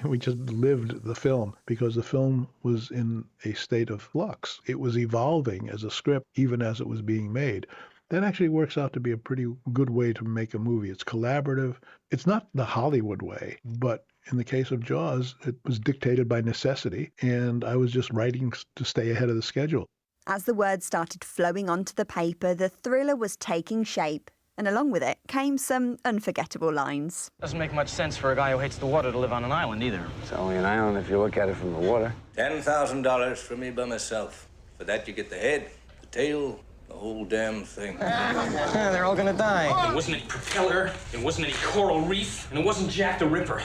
We just lived the film because the film was in a state of flux. It was evolving as a script even as it was being made. That actually works out to be a pretty good way to make a movie. It's collaborative. It's not the Hollywood way, but in the case of Jaws, it was dictated by necessity, and I was just writing to stay ahead of the schedule. As the words started flowing onto the paper, the thriller was taking shape, and along with it came some unforgettable lines. Doesn't make much sense for a guy who hates the water to live on an island either. It's only an island if you look at it from the water. $10,000 for me by myself. For that you get the head, the tail, the whole damn thing. They're all gonna die. It wasn't any propeller, it wasn't any coral reef, and it wasn't Jack the Ripper.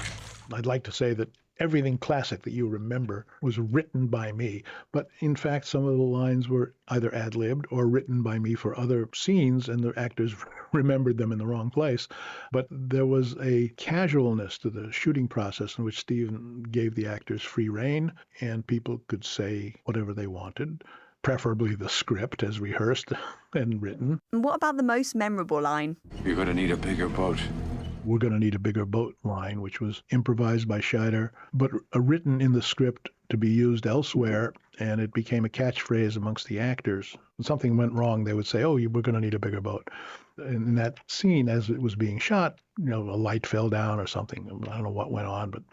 I'd like to say that everything classic that you remember was written by me, but in fact some of the lines were either ad-libbed or written by me for other scenes, and the actors remembered them in the wrong place. But there was a casualness to the shooting process in which Steven gave the actors free rein, and people could say whatever they wanted, preferably the script as rehearsed and written. And what about the most memorable line? You're going to need a bigger boat. We're going to need a bigger boat line, which was improvised by Scheider, but written in the script to be used elsewhere, and it became a catchphrase amongst the actors. When something went wrong, they would say, oh, we're going to need a bigger boat. In that scene, as it was being shot, a light fell down or something. I don't know what went on, but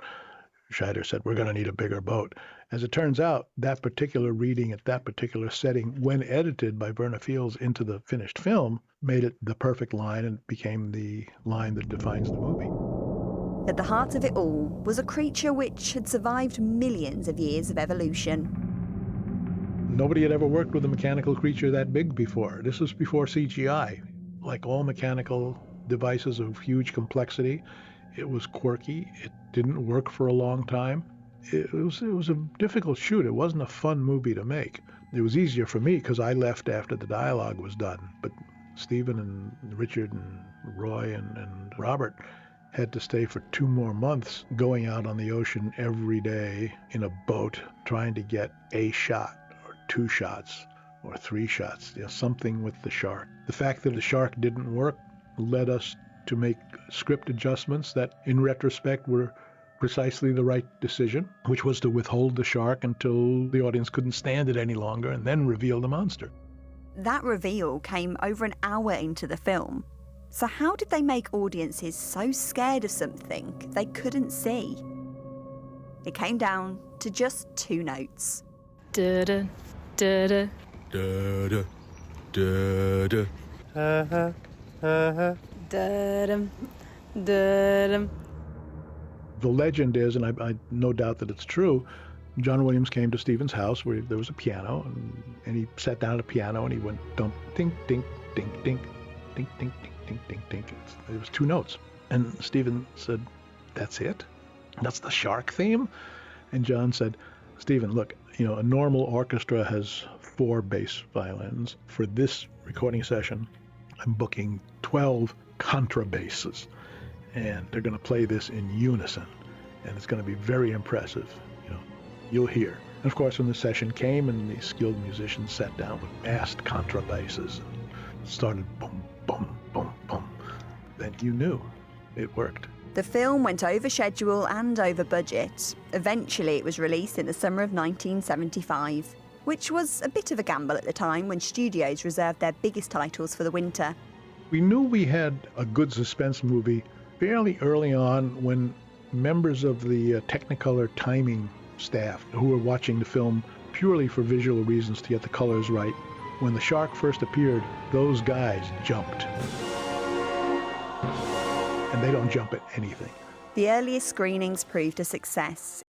Scheider said, we're going to need a bigger boat. As it turns out, that particular reading at that particular setting, when edited by Verna Fields into the finished film, made it the perfect line and became the line that defines the movie. At the heart of it all was a creature which had survived millions of years of evolution. Nobody had ever worked with a mechanical creature that big before. This was before CGI. Like all mechanical devices of huge complexity, it was quirky. It didn't work for a long time. It was a difficult shoot. It wasn't a fun movie to make. It was easier for me because I left after the dialogue was done. But Stephen and Richard and Roy and Robert had to stay for 2 more months going out on the ocean every day in a boat trying to get a shot or 2 shots or 3 shots, something with the shark. The fact that the shark didn't work led us to make script adjustments that in retrospect were precisely the right decision, which was to withhold the shark until the audience couldn't stand it any longer and then reveal the monster. That reveal came over an hour into the film. So how did they make audiences so scared of something they couldn't see? It came down to just 2 notes. Da-da, da-da. Da-da, da-da. Ha-ha, ha-ha. Da-dum, da-dum. The legend is, and I no doubt that it's true, John Williams came to Stephen's house where there was a piano, and he sat down at a piano and he went dunk, dink, dink, dink, dink, dink, dink, dink, dink, dink, dink. It was 2 notes. And Stephen said, that's it? That's the shark theme? And John said, Stephen, look, a normal orchestra has 4 bass violins. For this recording session, I'm booking 12 contrabasses, and they're going to play this in unison, and it's going to be very impressive. You'll hear. And of course, when the session came and the skilled musicians sat down with massed contrabasses and started boom, boom, boom, boom, then you knew it worked. The film went over schedule and over budget. Eventually, it was released in the summer of 1975, which was a bit of a gamble at the time when studios reserved their biggest titles for the winter. We knew we had a good suspense movie fairly early on when members of the Technicolor timing staff who were watching the film purely for visual reasons to get the colors right, when the shark first appeared, those guys jumped. And they don't jump at anything. The earliest screenings proved a success.